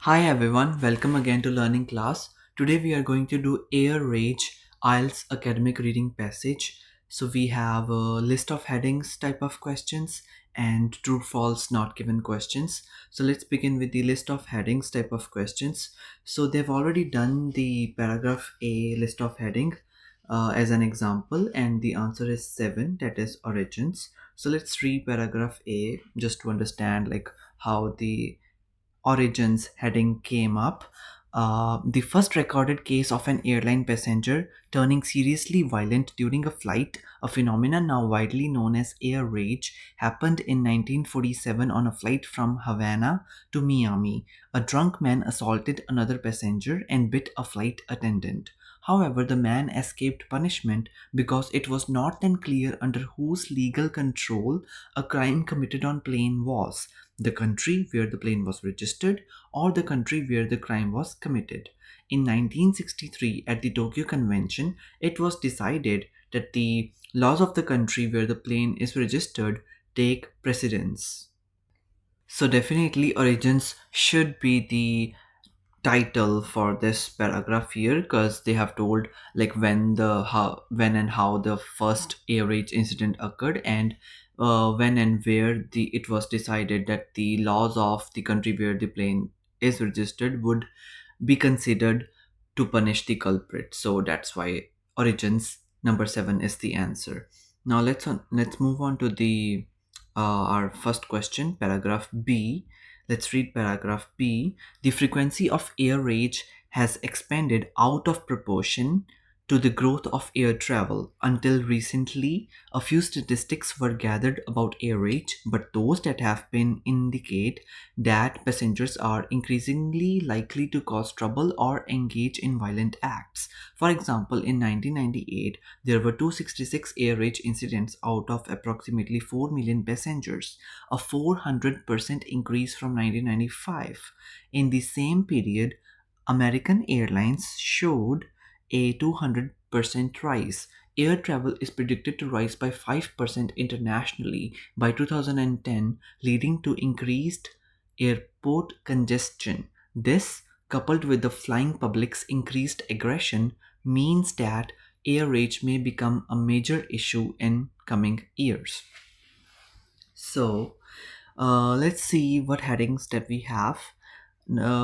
Hi everyone, welcome again to Learning Class. Today we are going to do Air Rage IELTS academic reading passage. So we have a list of headings type of questions and true false not given questions. So let's begin with the list of headings type of questions. So they've already done the paragraph A list of heading as an example, and the answer is 7, that is origins. So let's read paragraph A just to understand like how the origins heading came up. The first recorded case of an airline passenger turning seriously violent during a flight, a phenomenon now widely known as air rage, happened in 1947 on a flight from Havana to Miami. A drunk man assaulted another passenger and bit a flight attendant. However, the man escaped punishment because it was not then clear under whose legal control a crime committed on plane was: the country where the plane was registered or the country where the crime was committed. In 1963, at the Tokyo Convention, it was decided that the laws of the country where the plane is registered take precedence. So, definitely, origins should be the title for this paragraph here, because they have told like when and how the first air raid incident occurred, and when and where the it was decided that the laws of the country where the plane is registered would be considered to punish the culprit. So that's why origins number 7 is the answer. Now let's move on to the our first question, paragraph B. Let's read paragraph B. The frequency of air rage has expanded out of proportion to the growth of air travel. Until recently, a few statistics were gathered about air rage, but those that have been indicate that passengers are increasingly likely to cause trouble or engage in violent acts. For example, in 1998, there were 266 air rage incidents out of approximately 4 million passengers, a 400% increase from 1995. In the same period, American Airlines showed a 200% rise. Air travel is predicted to rise by 5% internationally by 2010, leading to increased airport congestion. This, coupled with the flying public's increased aggression, means that air rage may become a major issue in coming years. So, let's see what headings that we have.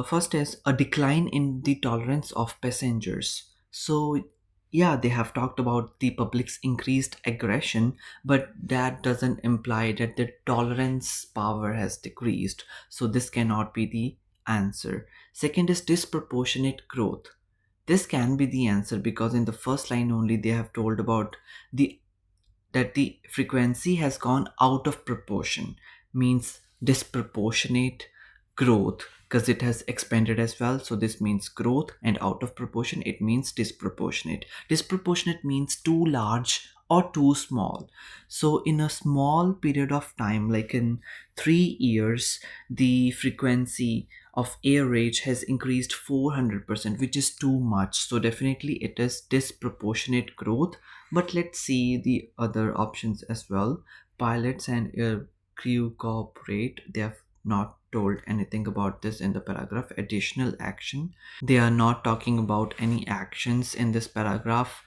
First is a decline in the tolerance of passengers. So, yeah, they have talked about the public's increased aggression, but that doesn't imply that the tolerance power has decreased. So, this cannot be the answer. Second is disproportionate growth. This can be the answer because in the first line only they have told about the that the frequency has gone out of proportion, means disproportionate growth, because it has expanded as well. So this means growth, and out of proportion it means disproportionate. Disproportionate means too large or too small. So in a small period of time, like in 3 years, the frequency of air rage has increased 400%, which is too much. So definitely it is disproportionate growth. But let's see the other options as well. Pilots and air crew cooperate. They have not told anything about this in the paragraph. Additional action. They are not talking about any actions in this paragraph.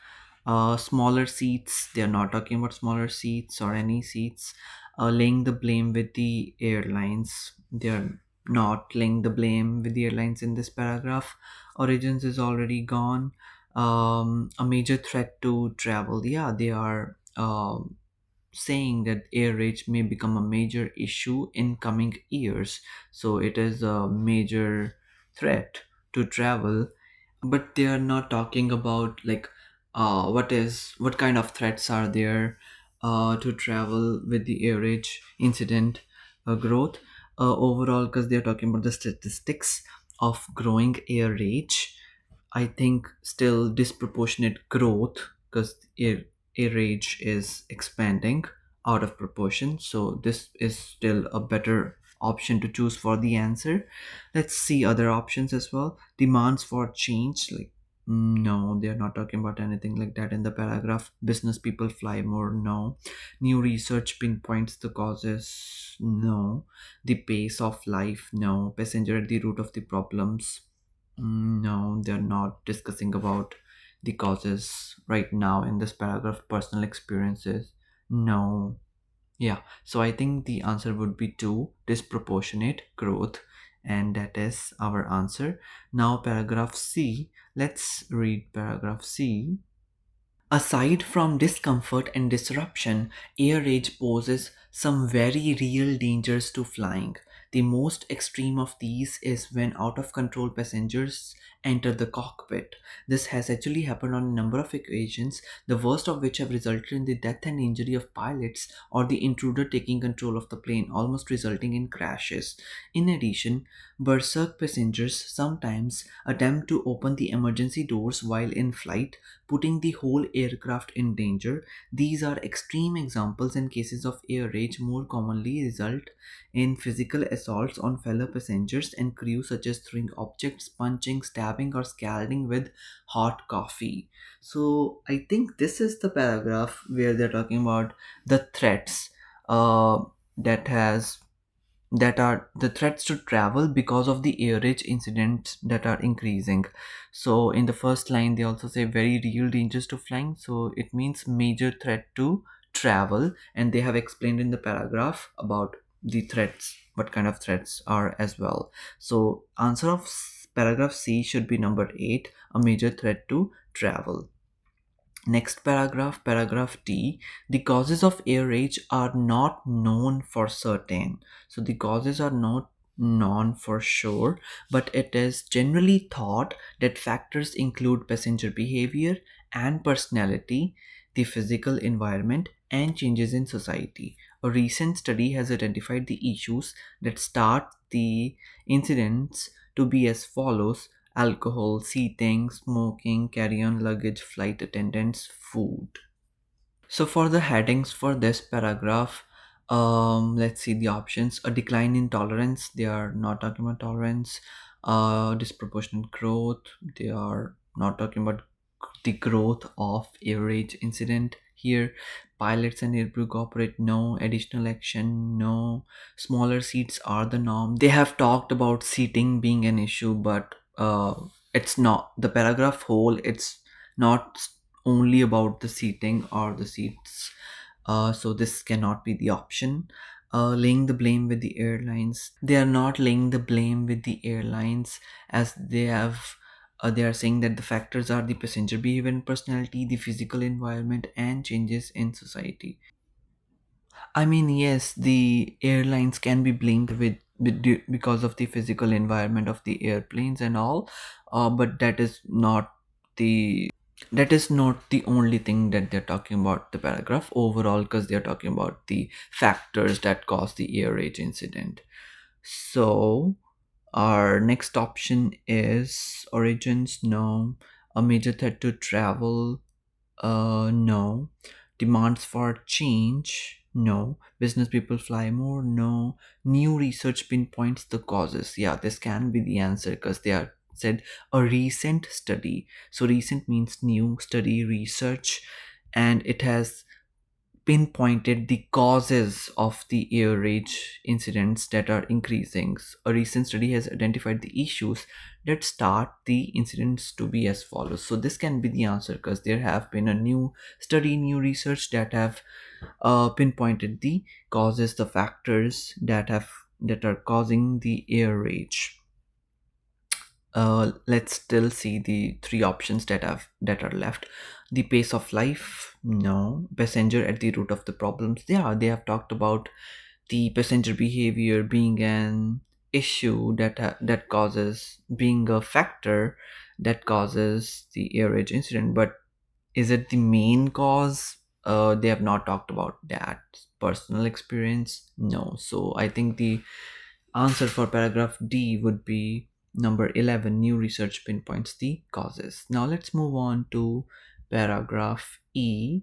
Smaller seats. They are not talking about smaller seats or any seats. Laying the blame with the airlines. They are not laying the blame with the airlines in this paragraph. Origins is already gone. A major threat to travel. Yeah, they are saying that air rage may become a major issue in coming years. So it is a major threat to travel, but they are not talking about like what kind of threats are there to travel with the air rage incident growth overall, because they are talking about the statistics of growing air rage. I think still disproportionate growth, because air rage is expanding out of proportion. So this is still a better option to choose for the answer. Let's see other options as well. Demands for change, like No, they are not talking about anything like that in the paragraph. Business people fly more. No. New research pinpoints the causes. No. The pace of life. No. Passenger at the root of the problems. No, they're not discussing about the causes right now in this paragraph. Personal experiences. No. Yeah, so I think the answer would be two, disproportionate growth, and that is our answer. Now, paragraph C, let's read paragraph C. Aside from discomfort and disruption, air rage poses some very real dangers to flying. The most extreme of these is when out of control passengers enter the cockpit. This has actually happened on a number of occasions, the worst of which have resulted in the death and injury of pilots or the intruder taking control of the plane, almost resulting in crashes. In addition, berserk passengers sometimes attempt to open the emergency doors while in flight, putting the whole aircraft in danger. These are extreme examples, and cases of air rage more commonly result in physical assaults on fellow passengers and crew, such as throwing objects, punching, stabbing, or scalding with hot coffee. So I think this is the paragraph where they're talking about the threats that has that are the threats to travel because of the air rage incidents that are increasing. So in the first line they also say very real dangers to flying, so it means major threat to travel, and they have explained in the paragraph about the threats, what kind of threats are as well. So answer of paragraph C should be number 8, a major threat to travel. Next paragraph, paragraph D. The causes of air rage are not known for certain. So the causes are not known for sure, but it is generally thought that factors include passenger behavior and personality, the physical environment, and changes in society. A recent study has identified the issues that start the incidents to be as follows: alcohol, seating, smoking, carry-on luggage, flight attendants, food. So for the headings for this paragraph, let's see the options. A decline in tolerance, they are not talking about tolerance. Disproportionate growth, they are not talking about the growth of average incident here. Pilots and aircrew cooperate, no. Additional action, no. Smaller seats are the norm. They have talked about seating being an issue, but it's not the paragraph whole. It's not only about the seating or the seats. So this cannot be the option. Laying the blame with the airlines. They are not laying the blame with the airlines, as they are saying that the factors are the passenger behavior and personality, the physical environment, and changes in society. I mean, yes, the airlines can be blamed because of the physical environment of the airplanes and all, but the that is not the only thing that they're talking about the paragraph overall, because they're talking about the factors that cause the air rage incident. So our next option is origins, no. A major threat to travel, no. Demands for change, no. Business people fly more, no. New research pinpoints the causes. Yeah, this can be the answer because they are said a recent study. So recent means new study, research, and it has pinpointed the causes of the air rage incidents that are increasing. A recent study has identified the issues that start the incidents to be as follows. So this can be the answer because there have been a new study, new research that have pinpointed the causes, the factors that are causing the air rage. Let's still see the three options that are left. The pace of life, no. Passenger at the root of the problems, yeah, they have talked about the passenger behavior being an issue that causes, being a factor that causes the air rage incident, but is it the main cause? They have not talked about that. Personal experience, no. So I think the answer for paragraph D would be number 11. New research pinpoints the causes. Now let's move on to paragraph E.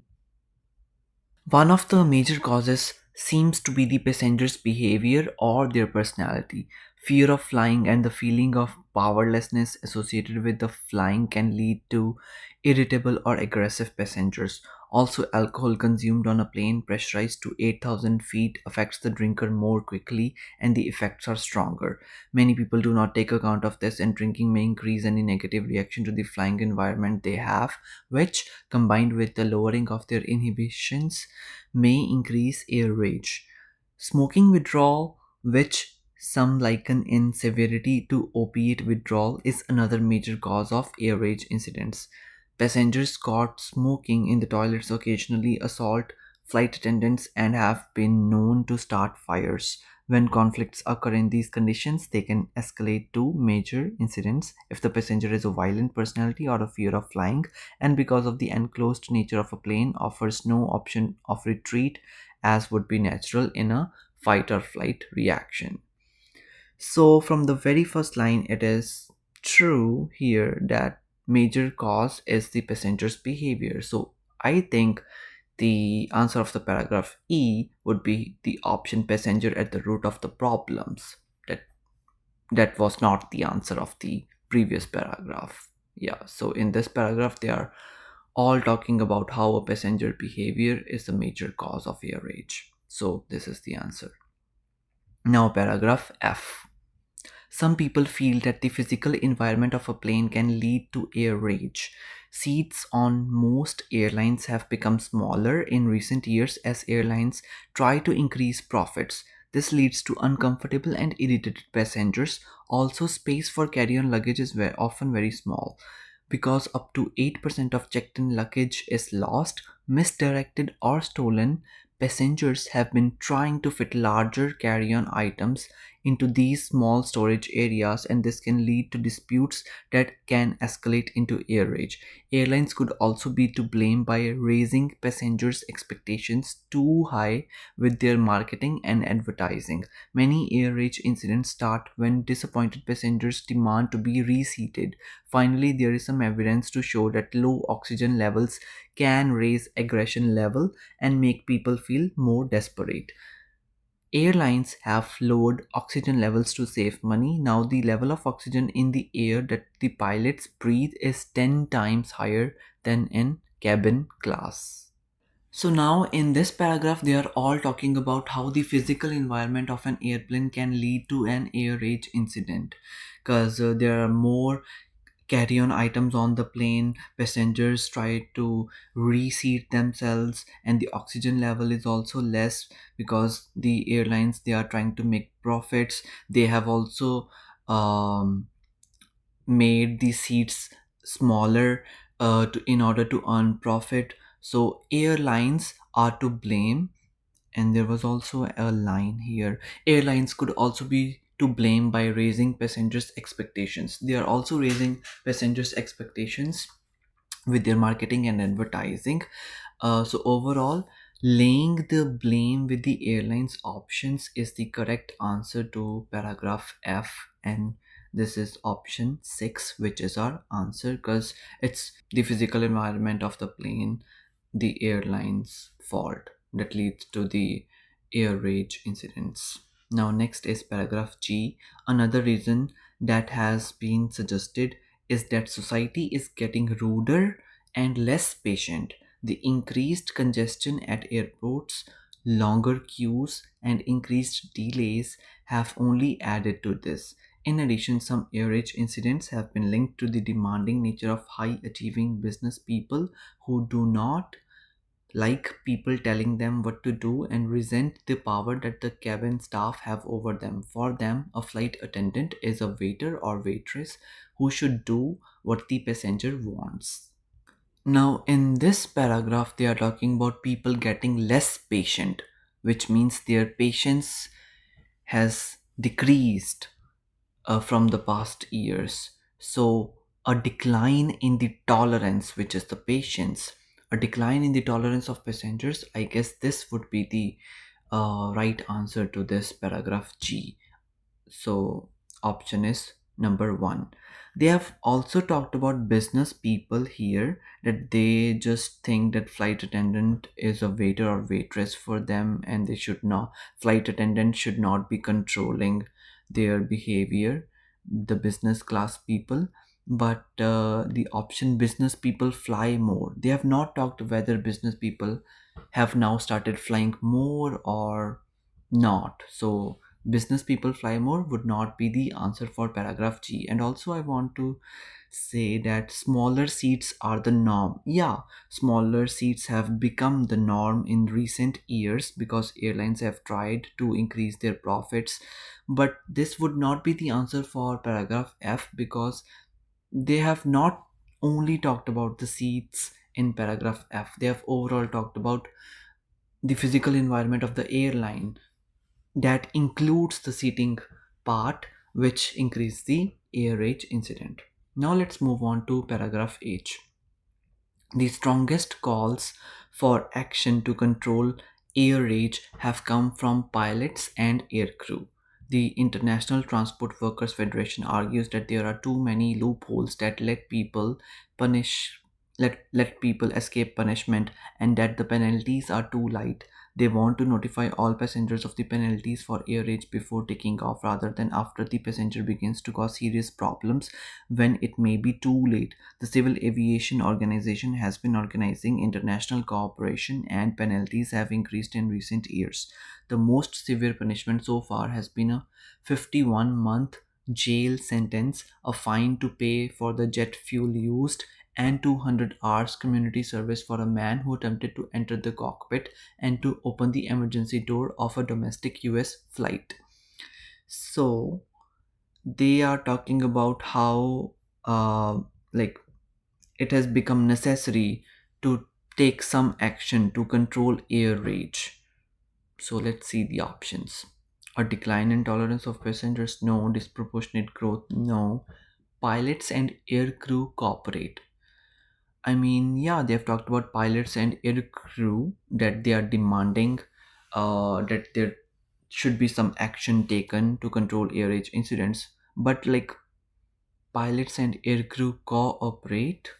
One of the major causes seems to be the passenger's behavior or their personality. Fear of flying and the feeling of powerlessness associated with the flying can lead to irritable or aggressive passengers. Also, alcohol consumed on a plane pressurized to 8,000 feet affects the drinker more quickly and the effects are stronger. Many people do not take account of this, and drinking may increase any negative reaction to the flying environment they have, which, combined with the lowering of their inhibitions, may increase air rage. Smoking withdrawal, which some liken in severity to opiate withdrawal, is another major cause of air rage incidents. Passengers caught smoking in the toilets occasionally assault flight attendants and have been known to start fires. When conflicts occur in these conditions, they can escalate to major incidents if the passenger is a violent personality or a fear of flying, and because of the enclosed nature of a plane offers no option of retreat as would be natural in a fight or flight reaction. So, from the very first line, it is true here that major cause is the passenger's behavior. So, I think the answer of the paragraph E would be the option passenger at the root of the problems. That that was not the answer of the previous paragraph. Yeah, so in this paragraph they are all talking about how a passenger behavior is the major cause of air rage. So this is the answer. Now paragraph F. Some people feel that the physical environment of a plane can lead to air rage. Seats on most airlines have become smaller in recent years as airlines try to increase profits. This leads to uncomfortable and irritated passengers. Also, space for carry on luggage is often very small. Because up to 8% of checked in luggage is lost, misdirected, or stolen, passengers have been trying to fit larger carry on items into these small storage areas, and this can lead to disputes that can escalate into air rage. Airlines could also be to blame by raising passengers' expectations too high with their marketing and advertising. Many air rage incidents start when disappointed passengers demand to be reseated. Finally, there is some evidence to show that low oxygen levels can raise aggression level and make people feel more desperate. Airlines have lowered oxygen levels to save money. Now, the level of oxygen in the air that the pilots breathe is 10 times higher than in cabin class. So, now in this paragraph, they are all talking about how the physical environment of an airplane can lead to an air rage incident, because there are more carry on items on the plane. Passengers try to reseat themselves, and the oxygen level is also less because the airlines they are trying to make profits. They have also um, made the seats smaller in order to earn profit. So airlines are to blame, and there was also a line here. Airlines could also be to blame by raising passengers' expectations. They are also raising passengers' expectations with their marketing and advertising. So, overall, laying the blame with the airlines options is the correct answer to paragraph F, and this is option 6, which is our answer because it's the physical environment of the plane, the airline's fault that leads to the air rage incidents. Now, next is paragraph G. Another reason that has been suggested is that society is getting ruder and less patient. The increased congestion at airports, longer queues, and increased delays have only added to this. In addition, some air rage incidents have been linked to the demanding nature of high achieving business people who do not like people telling them what to do and resent the power that the cabin staff have over them. For them, a flight attendant is a waiter or waitress who should do what the passenger wants. Now, in this paragraph, they are talking about people getting less patient, which means their patience has decreased from the past years. So, a decline in the tolerance, which is the patience, a decline in the tolerance of passengers, I guess this would be the right answer to this paragraph G. So, option is number one. They have also talked about business people here that they just think that flight attendant is a waiter or waitress for them, and they should not, flight attendant should not be controlling their behavior, the business class people. But the option business people fly more, they have not talked whether business people have now started flying more or not. So business people fly more would not be the answer for paragraph G. And also I want to say that smaller seats are the norm. Yeah, smaller seats have become the norm in recent years because airlines have tried to increase their profits. But this would not be the answer for paragraph F because they have not only talked about the seats in paragraph F, they have overall talked about the physical environment of the airline that includes the seating part, which increase the air rage incident. Now let's move on to paragraph H. The strongest calls for action to control air rage have come from pilots and aircrew. The International Transport Workers Federation argues that there are too many loopholes that punish let people escape punishment, and that the penalties are too light. They want to notify all passengers of the penalties for air rage before taking off rather than after the passenger begins to cause serious problems when it may be too late. The Civil Aviation Organization has been organizing international cooperation, and penalties have increased in recent years. The most severe punishment so far has been a 51-month jail sentence, a fine to pay for the jet fuel used, and 200 hours community service for a man who attempted to enter the cockpit and to open the emergency door of a domestic US flight. So, they are talking about how like it has become necessary to take some action to control air rage. So let's see the options. A decline in tolerance of passengers, no. Disproportionate growth, no. Pilots and air crew cooperate. I mean, yeah, they've talked about pilots and air crew that they are demanding that there should be some action taken to control air rage incidents. But like pilots and aircrew cooperate,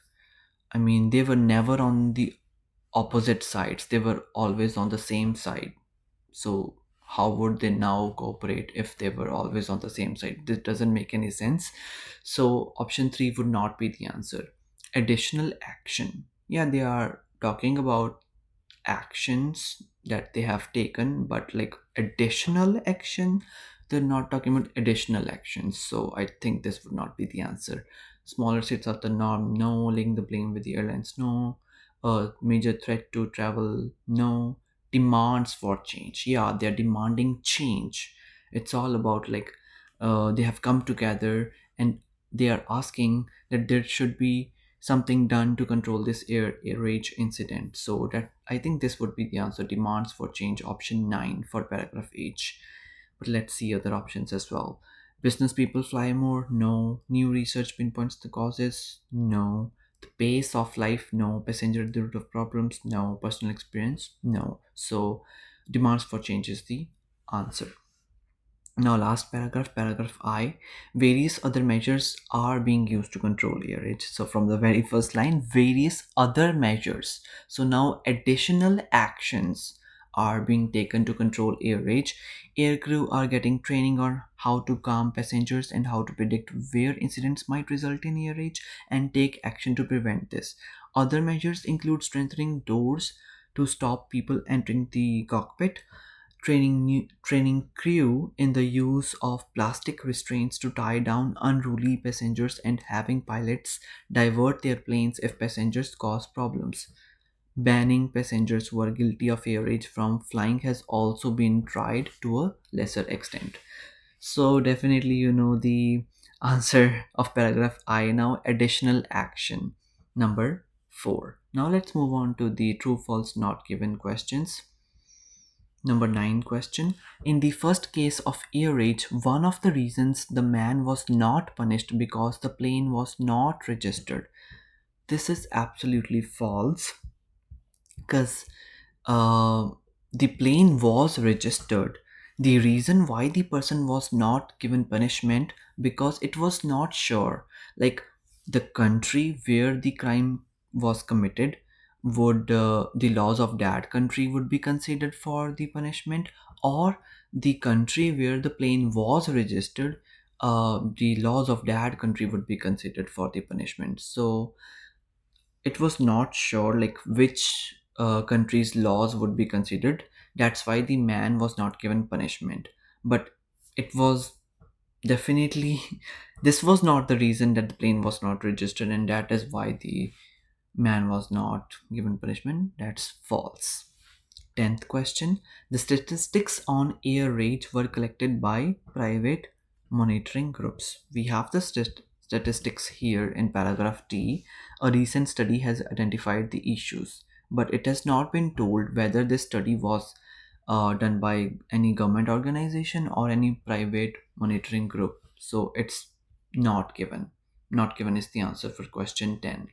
I mean, they were never on the opposite sides, they were always on the same side. So, how would they now cooperate if they were always on the same side? This doesn't make any sense. So, option 3 would not be the answer. Additional action. Yeah, they are talking about actions that they have taken, but like additional action, they're not talking about additional actions. So I think this would not be the answer. Smaller seats are the norm, no. Link the plane with the airlines, no. A major threat to travel, no. Demands for change, yeah, they're demanding change. It's all about like they have come together and they are asking that there should be something done to control this air rage incident. So that I think this would be the answer. Demands for change, option 9 for paragraph H. But let's see other options as well. Business people fly more, no. New research pinpoints the causes, no. The pace of life, no. Passenger the root of problems, no. Personal experience, no. So demands for change is the answer. Now, last paragraph, paragraph I, various other measures are being used to control air rage. So, from the very first line, various other measures. So, now additional actions are being taken to control air rage. Aircrew are getting training on how to calm passengers and how to predict where incidents might result in air rage and take action to prevent this. Other measures include strengthening doors to stop people entering the cockpit, training crew in the use of plastic restraints to tie down unruly passengers, and having pilots divert their planes if passengers cause problems. Banning passengers who are guilty of air rage from flying has also been tried to a lesser extent. So definitely you know the answer of paragraph I. Now additional action number 4. Now let's move on to the true false not given questions. Number 9 question. In the first case of ear rage, one of the reasons the man was not punished because the plane was not registered. This is absolutely false because uh, the plane was registered. The reason why the person was not given punishment because it was not sure, like the country where the crime was committed, would the laws of that country would be considered for the punishment, or the country where the plane was registered, the laws of that country would be considered for the punishment. So it was not sure like which country's laws would be considered. That's why the man was not given punishment. But it was definitely this was not the reason that the plane was not registered, and that is why the man was not given punishment. That's false. 10th question. The statistics on air rage were collected by private monitoring groups. We have the statistics here in paragraph D. A recent study has identified the issues, but it has not been told whether this study was done by any government organization or any private monitoring group. So it's not given. Not given is the answer for question 10.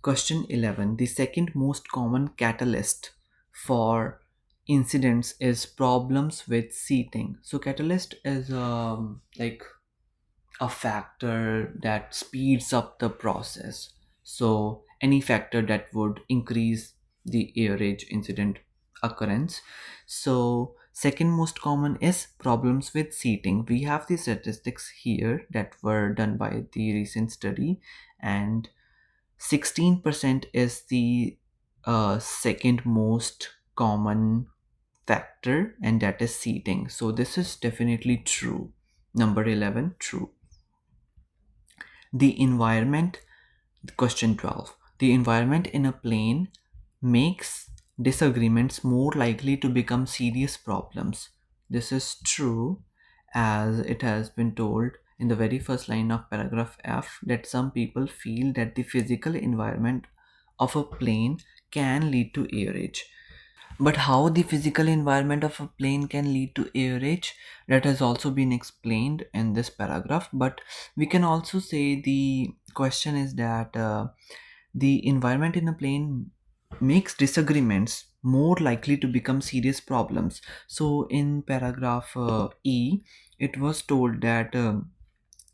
Question 11. The second most common catalyst for incidents is problems with seating. So, catalyst is like a factor that speeds up the process. So, any factor that would increase the air rage incident occurrence. So, second most common is problems with seating. We have the statistics here that were done by the recent study, and 16% is the second most common factor, and that is seating. So this is definitely true. Number 11, true. The environment, question 12. The environment in a plane makes disagreements more likely to become serious problems. This is true, as it has been told in the very first line of paragraph F that some people feel that the physical environment of a plane can lead to air rage. But how the physical environment of a plane can lead to air rage, that has also been explained in this paragraph. But we can also say the question is that the environment in a plane makes disagreements more likely to become serious problems. So in paragraph E, it was told that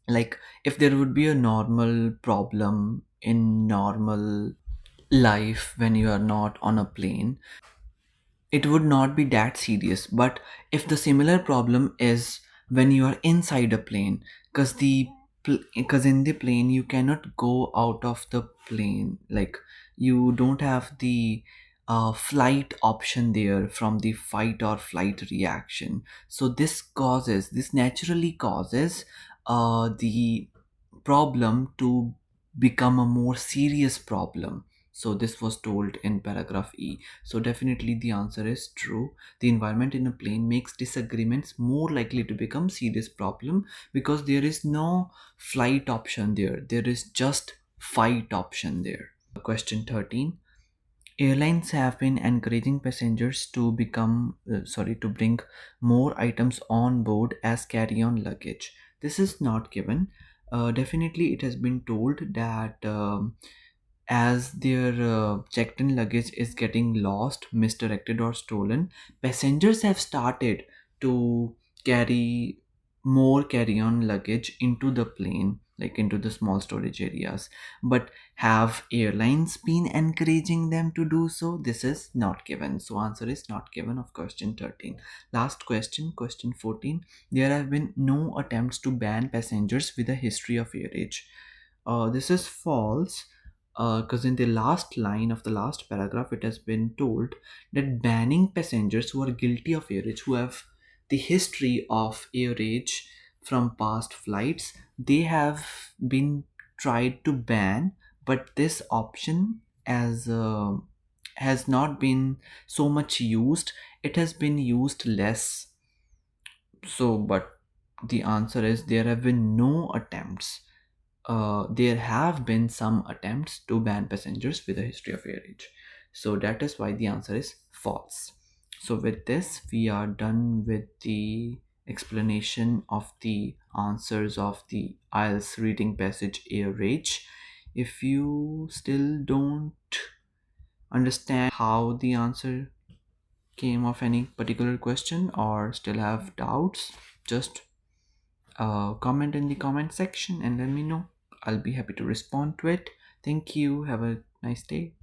like if there would be a normal problem in normal life when you are not on a plane, it would not be that serious. But if the similar problem is when you are inside a plane, because in the plane you cannot go out of the plane, like you don't have the flight option there from the fight or flight reaction. So this naturally causes the problem to become a more serious problem. So this was told in paragraph E. So definitely the answer is true. The environment in a plane makes disagreements more likely to become serious problem because there is no flight option there. There is just fight option there. Question 13. Airlines have been encouraging passengers to to bring more items on board as carry-on luggage. This is not given. Definitely, it has been told that as their checked-in luggage is getting lost, misdirected, or stolen, passengers have started to carry more carry-on luggage into the plane, like into the small storage areas. But have airlines been encouraging them to do so? This is not given. So answer is not given of question 13. Last question, question 14. There have been no attempts to ban passengers with a history of air rage. This is false, because in the last line of the last paragraph it has been told that banning passengers who are guilty of air rage, who have the history of air rage from past flights, they have been tried to ban, but this option has not been so much used. It has been used less. So but the answer is there have been no attempts. There have been some attempts to ban passengers with a history of air rage. So that is why the answer is false. So with this, we are done with the explanation of the answers of the IELTS reading passage air rage. If you still don't understand how the answer came of any particular question or still have doubts, just comment in the comment section and let me know. I'll be happy to respond to it. Thank you. Have a nice day.